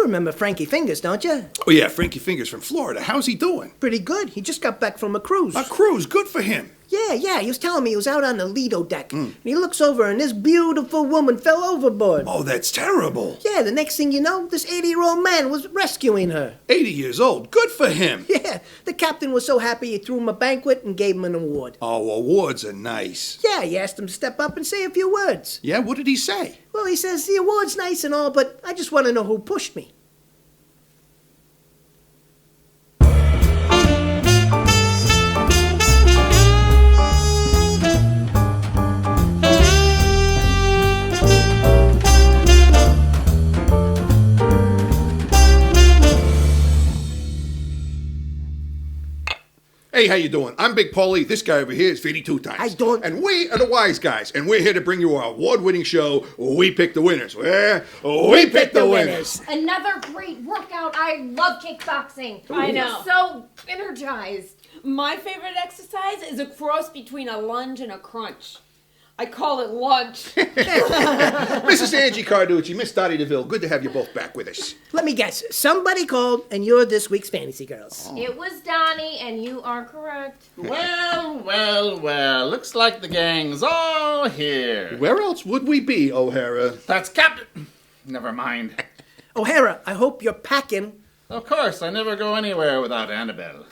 You remember Frankie Fingers, don't you? Oh, yeah, Frankie Fingers from Florida. How's he doing? Pretty good. He just got back from a cruise. A cruise, good for him. Yeah, he was telling me he was out on the Lido deck. And he looks over and this beautiful woman fell overboard. Oh, that's terrible. Yeah, the next thing you know, this 80-year-old man was rescuing her. 80 years old, good for him. Yeah, the captain was so happy he threw him a banquet and gave him an award. Oh, awards are nice. Yeah, he asked him to step up and say a few words. Yeah, what did he say? Well, he says, the award's nice and all, but I just want to know who pushed me. Hey, how you doing? I'm Big Pauley. This guy over here is Vinny 2 times. I don't... And we are the Wise Guys, and we're here to bring you our award-winning show, We Pick the Winners. Where we pick the winners. Another great workout. I love kickboxing. I know. So energized. My favorite exercise is a cross between a lunge and a crunch. I call it lunch. Mrs. Angie Carducci, Miss Dottie DeVille, good to have you both back with us. Let me guess. Somebody called, and you're this week's Fantasy Girls. Oh. It was Donnie, and you are correct. Well, looks like the gang's all here. Where else would we be, O'Hara? That's Captain... Never mind. O'Hara, I hope you're packing. Of course, I never go anywhere without Annabelle.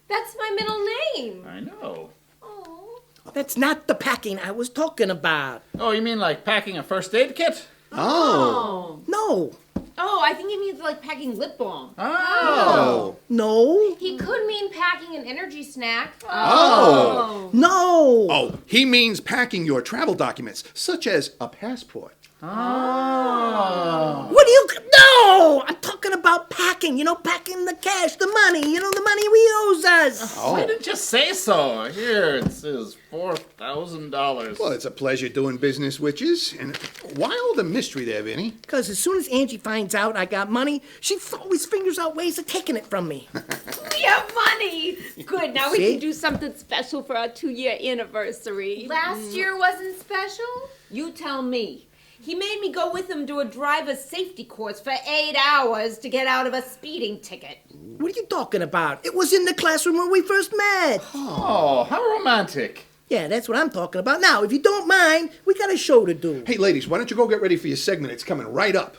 That's my middle name. I know. Oh. That's not the packing I was talking about. Oh, you mean like packing a first aid kit? Oh. No. Oh, I think he means like packing lip balm. Oh. No. He could mean packing an energy snack. Oh. No. Oh, he means packing your travel documents, such as a passport. Oh. What do you... No! I'm talking about packing. You know, packing the cash, the money. You know, the money we owes us. Why didn't you say so? Here, it says $4,000. Well, it's a pleasure doing business with yous. And why all the mystery there, Vinny? Because as soon as Angie finds out I got money, she always figures out ways of taking it from me. We have money. Good. Now we See? can do something special for our 2-year anniversary. Last year wasn't special? You tell me. He made me go with him to a driver's safety course for 8 hours to get out of a speeding ticket. What are you talking about? It was in the classroom when we first met. Oh, how romantic. Yeah, that's what I'm talking about. Now, if you don't mind, we got a show to do. Hey, ladies, why don't you go get ready for your segment? It's coming right up.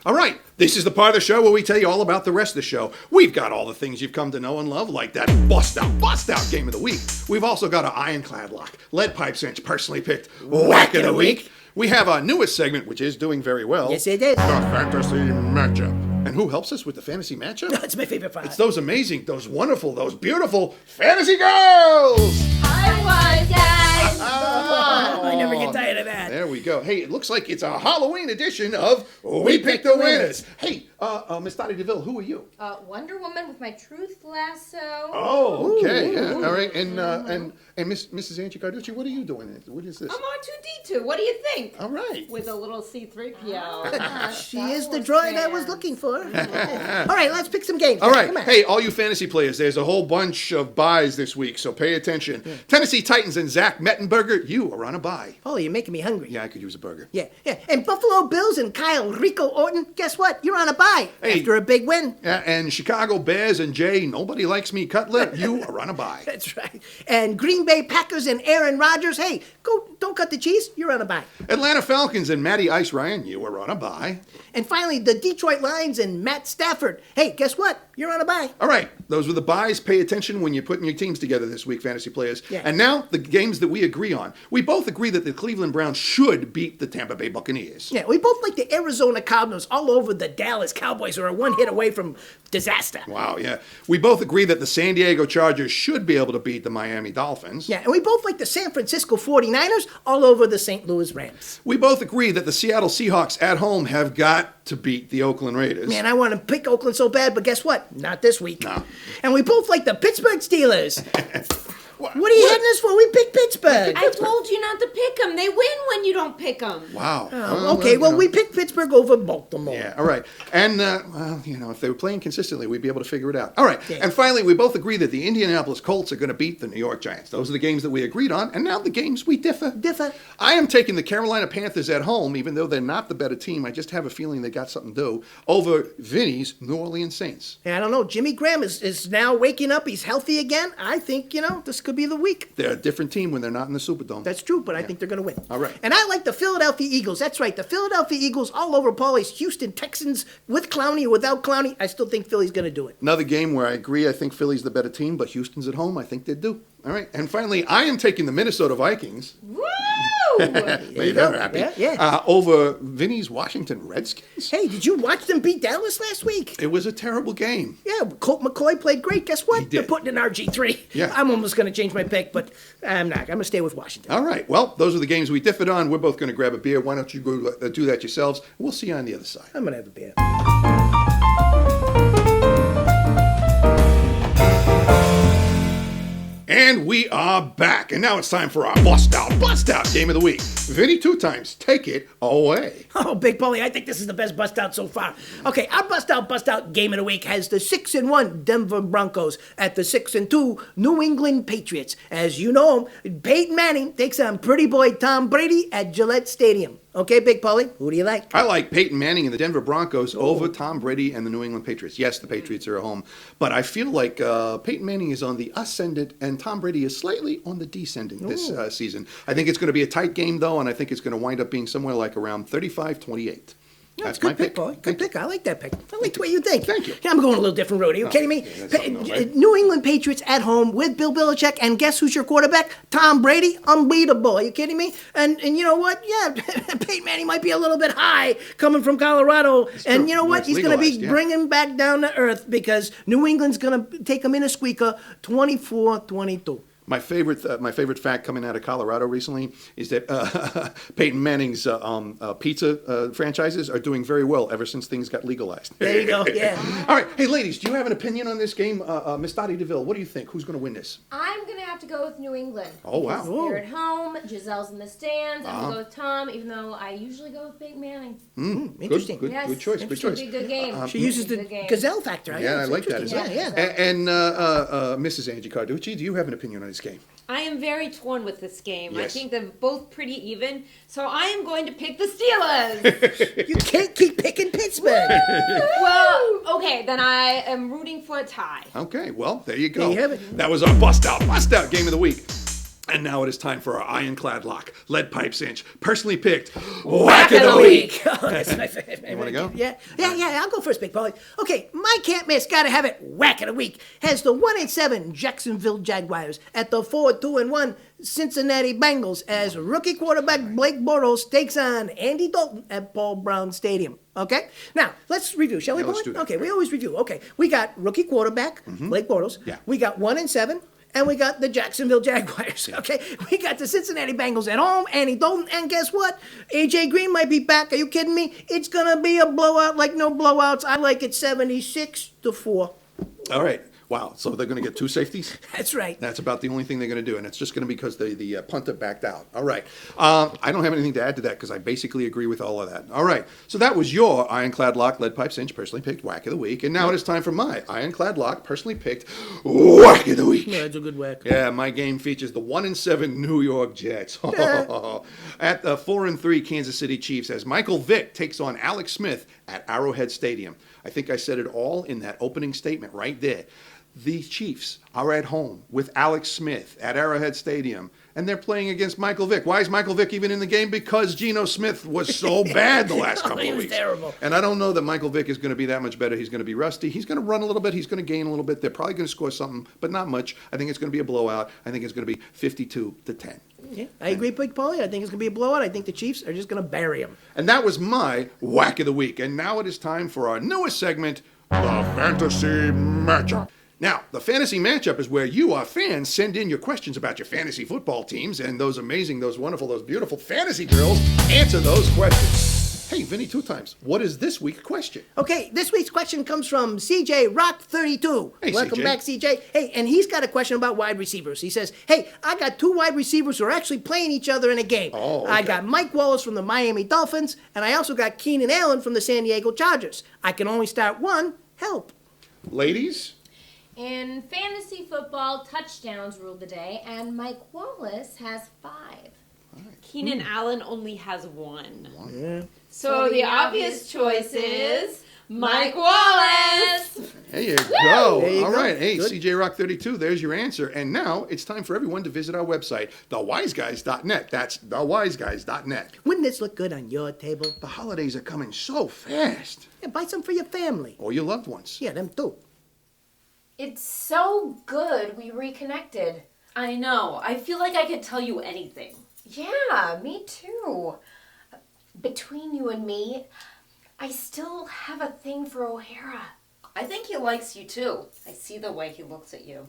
All right, this is the part of the show where we tell you all about the rest of the show. We've got all the things you've come to know and love, like that bust out game of the week. We've also got our ironclad lock, lead pipe cinch, personally picked whack of the week. We have our newest segment, which is doing very well. Yes, it is. The fantasy matchup. And who helps us with the fantasy matchup? It's my favorite part. It's those amazing, those wonderful, those beautiful fantasy girls! Hi, Wise Guys. I never get tired of that. There we go. Hey, it looks like it's a Halloween edition of We Pick the Winners. Hey, Miss Dottie DeVille, who are you? Wonder Woman with my truth lasso. Oh, okay. Yeah, all right. And Mrs. Angie Carducci, what are you doing? What is this? I'm R2-D2. What do you think? All right. With a little C-3PO. She is the droid I was looking for. All right, let's pick some games. All right. Come on. Hey, all you fantasy players, there's a whole bunch of buys this week, so pay attention. Tennessee Titans and Zach Mettenberger, you are on a buy. Oh, you're making me hungry. Yeah, I could use a burger. Yeah. And Buffalo Bills and Kyle Rico Orton, guess what? You're on a bye Hey. after a big win. Yeah, and Chicago Bears and Jay, nobody likes me cutlet, you are on a buy. That's right. And Green Bay Packers and Aaron Rodgers, hey, don't cut the cheese, you're on a bye. Atlanta Falcons and Matty Ice Ryan, you are on a buy. And finally, the Detroit Lions and Matt Stafford, hey, guess what? You're on a bye. All right, those were the buys. Pay attention when you're putting your teams together this week, fantasy players. Yeah. And now, the games that we agree on. We both agree that the Cleveland Browns should beat the Tampa Bay Buccaneers. Yeah, we both like the Arizona Cardinals all over the Dallas Cowboys, who are one hit away from disaster. Wow, yeah. We both agree that the San Diego Chargers should be able to beat the Miami Dolphins. Yeah, and we both like the San Francisco 49ers all over the St. Louis Rams. We both agree that the Seattle Seahawks at home have got to beat the Oakland Raiders. Man, I want to pick Oakland so bad, but guess what? Not this week. No. And we both like the Pittsburgh Steelers. What are you hitting us for? We picked Pittsburgh. I told you not to pick them. They win when you don't pick them. Wow. Okay, well, we picked Pittsburgh over Baltimore. Yeah, all right. And, well, if they were playing consistently, we'd be able to figure it out. All right. Yeah. And finally, we both agree that the Indianapolis Colts are going to beat the New York Giants. Those are the games that we agreed on, and now the games we differ. I am taking the Carolina Panthers at home, even though they're not the better team. I just have a feeling they got something to do, over Vinny's New Orleans Saints. Yeah, I don't know. Jimmy Graham is now waking up. He's healthy again. I think, this could be the week. They're a different team when they're not in the Superdome. That's true, but I think they're going to win. All right. And I like the Philadelphia Eagles. That's right. The Philadelphia Eagles all over Pauley's Houston Texans with Clowney or without Clowney. I still think Philly's going to do it. Another game where I agree. I think Philly's the better team, but Houston's at home. I think they do. All right. And finally, I am taking the Minnesota Vikings. Woo! Made her happy. Yeah. Over Vinny's Washington Redskins. Hey, did you watch them beat Dallas last week? It was a terrible game. Yeah, Colt McCoy played great. Guess what? He did. They're putting in RG3. Yeah. I'm almost going to change my pick, but I'm not. I'm going to stay with Washington. All right. Well, those are the games we differed on. We're both going to grab a beer. Why don't you go do that yourselves? We'll see you on the other side. I'm going to have a beer. And we are back. And now it's time for our Bust Out Game of the Week. Vinny, 2 times. Take it away. Oh, Big Pauley, I think this is the best bust out so far. Okay, our bust out game of the week has the 6-1 Denver Broncos at the 6-2 New England Patriots. As you know, Peyton Manning takes on pretty boy Tom Brady at Gillette Stadium. Okay, Big Pauley, who do you like? I like Peyton Manning and the Denver Broncos over Tom Brady and the New England Patriots. Yes, the Patriots are at home, but I feel like Peyton Manning is on the ascendant and Tom Brady is slightly on the descendant this season. I think it's going to be a tight game, though, and I think it's going to wind up being somewhere like around 35-28. That's my pick, boy. Good pick. I like that pick. I like the way you think. Thank you. Yeah, I'm going a little different road. Are you kidding me? Right? New England Patriots at home with Bill Belichick, and guess who's your quarterback? Tom Brady. Unbeatable. Are you kidding me? And you know what? Yeah, Peyton Manning might be a little bit high coming from Colorado, and you know what? He's going to be bringing back down to earth because New England's going to take him in a squeaker, 24-22. My favorite fact coming out of Colorado recently is that Peyton Manning's pizza franchises are doing very well ever since things got legalized. There you go, yeah. All right. Hey, ladies, do you have an opinion on this game? Miss Dottie DeVille, what do you think? Who's going to win this? I'm going to have to go with New England. Oh, wow. They're at home. Giselle's in the stands. I'm going to go with Tom, even though I usually go with Peyton Manning. Interesting. Good choice. Good choice. It'll be a good game. She uses the gazelle factor. Yeah, I like that as well. Yeah. And Mrs. Angie Carducci, do you have an opinion on this game? I am very torn with this game. Yes. I think they're both pretty even, so I am going to pick the Steelers. You can't keep picking Pittsburgh. Well, okay, then I am rooting for a tie. Okay, well, there you go. There you have it. That was our Bust Out Game of the Week. And now it is time for our ironclad lock, lead pipe cinch, personally picked Whack of the Week. Oh, that's my favorite. You want to go? Yeah. I'll go first, Big Pauley. Okay, my can't miss, gotta have it. Whack of the Week has the 1-7 Jacksonville Jaguars at the 4-2-1 Cincinnati Bengals as rookie quarterback Blake Bortles takes on Andy Dalton at Paul Brown Stadium. Okay? Now, let's review, shall we, let's Pauley? do that. Okay, we always review. Okay, we got rookie quarterback Blake Bortles. Yeah. We got 1-7. And we got the Jacksonville Jaguars, okay? We got the Cincinnati Bengals at home, Andy Dalton, and guess what? A.J. Green might be back. Are you kidding me? It's going to be a blowout like no blowouts. I like it 76-4. All right. Wow. So they're going to get 2 safeties? That's right. That's about the only thing they're going to do, and it's just going to be because the punter backed out. All right. I don't have anything to add to that because I basically agree with all of that. All right. So that was your Ironclad Lock, Lead Pipe Cinch, personally picked Whack of the Week. And now it is time for my Ironclad Lock, personally picked Whack of the Week. Yeah, it's a good whack. Yeah, my game features the 1-7 New York Jets at the 4-3 Kansas City Chiefs as Michael Vick takes on Alex Smith at Arrowhead Stadium. I think I said it all in that opening statement right there. The Chiefs are at home with Alex Smith at Arrowhead Stadium, and they're playing against Michael Vick. Why is Michael Vick even in the game? Because Geno Smith was so bad the last couple He of was weeks. terrible. And I don't know that Michael Vick is going to be that much better. He's going to be rusty. He's going to run a little bit. He's going to gain a little bit. They're probably going to score something, but not much. I think it's going to be a blowout. I think it's going to be 52-10. Yeah, I agree, Big Pauley. I think it's going to be a blowout. I think the Chiefs are just going to bury them. And that was my Whack of the Week. And now it is time for our newest segment, the Fantasy Matchup. Now, the fantasy matchup is where you, our fans, send in your questions about your fantasy football teams, and those amazing, those wonderful, those beautiful fantasy girls answer those questions. Hey, Vinny, 2 times. What is this week's question? Okay, this week's question comes from CJ Rock 32. Hey, Welcome CJ. back, CJ. Hey, and he's got a question about wide receivers. He says, hey, I got 2 wide receivers who are actually playing each other in a game. Oh, okay. I got Mike Wallace from the Miami Dolphins, and I also got Keenan Allen from the San Diego Chargers. I can only start one. Help. Ladies? In fantasy football, touchdowns ruled the day, and Mike Wallace has 5. Keenan Allen only has 1. Yeah. So the obvious choice is Mike Wallace. There you go. There you All go. right. Hey, Good. CJ Rock 32, there's your answer. And now it's time for everyone to visit our website, thewiseguys.net. That's thewiseguys.net. Wouldn't this look good on your table? The holidays are coming so fast. Yeah, buy some for your family. Or your loved ones. Yeah, them too. It's so good we reconnected. I know. I feel like I could tell you anything. Yeah, me too. Between you and me, I still have a thing for O'Hara. I think he likes you too. I see the way he looks at you.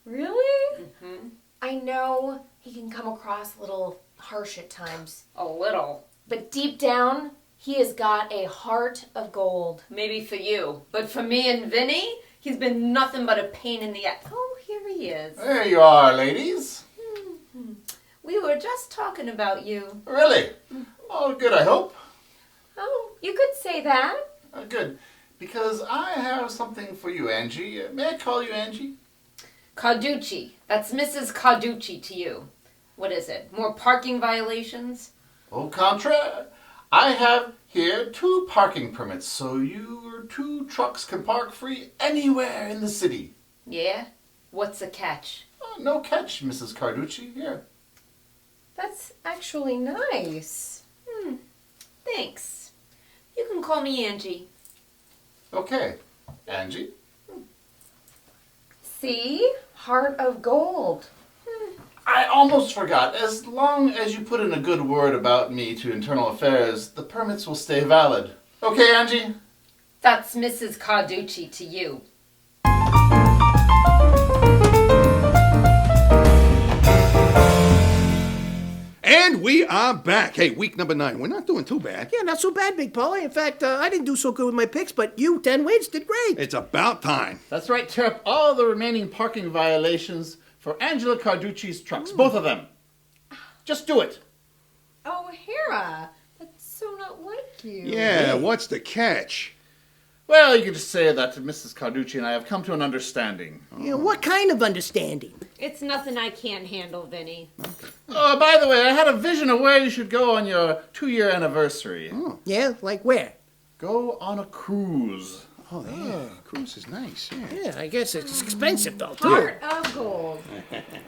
Really? Mm-hmm. I know he can come across a little harsh at times, A little. but deep down, he has got a heart of gold. Maybe for you. But for me and Vinny, he's been nothing but a pain in the ass. Oh, here he is. There you are, ladies. We were just talking about you. Really? All good, I hope. Oh, you could say that. Good. Because I have something for you, Angie. May I call you Angie? Carducci. That's Mrs. Carducci to you. What is it? More parking violations? Au contraire, I have here 2 parking permits, so your 2 trucks can park free anywhere in the city. Yeah? What's the catch? No catch, Mrs. Carducci. Here. That's actually nice. Thanks. You can call me Angie. Okay. Angie? See? Heart of gold. I almost forgot. As long as you put in a good word about me to Internal Affairs, the permits will stay valid. Okay, Angie? That's Mrs. Carducci to you. And we are back. Hey, week number 9. We're not doing too bad. Yeah, not so bad, Big Paulie. In fact, I didn't do so good with my picks, but you, 10 wins, did great. It's about time. That's right. Tear up all the remaining parking violations for Angela Carducci's trucks. Both of them. Just do it. O'Hara, that's so not like you. Yeah, what's the catch? Well, you can just say that Mrs. Carducci and I have come to an understanding. Yeah, what kind of understanding? It's nothing I can't handle, Vinny. Oh, by the way, I had a vision of where you should go on your 2-year anniversary. Yeah, like where? Go on a cruise. Oh, yeah. Cruise is nice. Yeah. Yeah, I guess it's expensive, though, too. Heart of gold.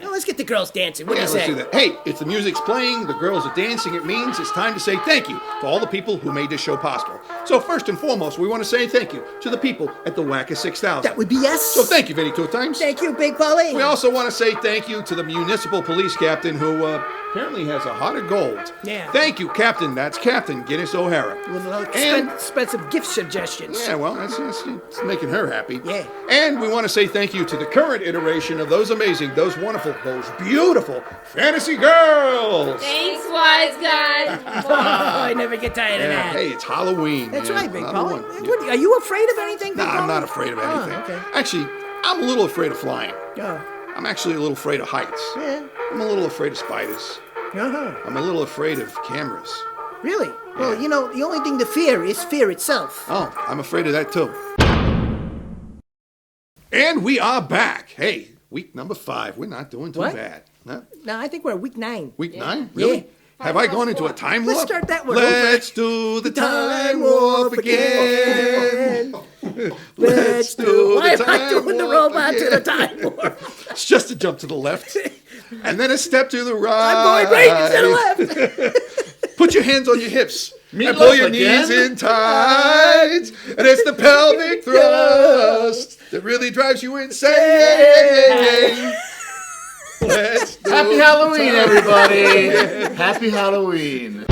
Now, let's get the girls dancing. What do Yeah, you let's say? do that. Hey, if the music's playing, the girls are dancing, it means it's time to say thank you to all the people who made this show possible. So first and foremost, we want to say thank you to the people at the Whacker 6000. That would be yes. So thank you, Vinny, 2 times. Thank you, Big Paulie. We also want to say thank you to the municipal police captain who apparently has a heart of gold. Yeah. Thank you, Captain. That's Captain Guiness O'Hara. With And- expensive gift suggestions. Yeah, well, that's it's making her happy. Yeah. And we want to say thank you to the current iteration of those amazing, those wonderful, those beautiful fantasy girls. Thanks, wise guys. Oh, I never get tired of Yeah, that. hey, it's Halloween. That's man. right, Big Another Paulie. one. What, are you afraid of anything, Big Nah, I'm Paulie? not afraid of anything. Oh, okay. Actually, I'm a little afraid of flying. Oh, I'm actually a little afraid of heights. yeah. I'm a little afraid of spiders. Uh-huh. I'm a little afraid of cameras. Really? Well, you know, the only thing to fear is fear itself. Oh, I'm afraid of that too. And we are back. Hey, week number 5. We're not doing too What? bad. No? Now, I think we're at week 9. Week 9? Really? Yeah. Have I gone into a time warp? Let's start that one Let's do the time warp again. Let's do Why the am I time doing the warp robot to again. the time warp? It's just a jump to the left. And then a step to the right. I'm going right to the left. Put your hands on your hips. And Meatloaf pull your again? knees in tight. And it's the pelvic thrust that really drives you insane. Let's do Happy the Halloween, time. everybody. Happy Halloween.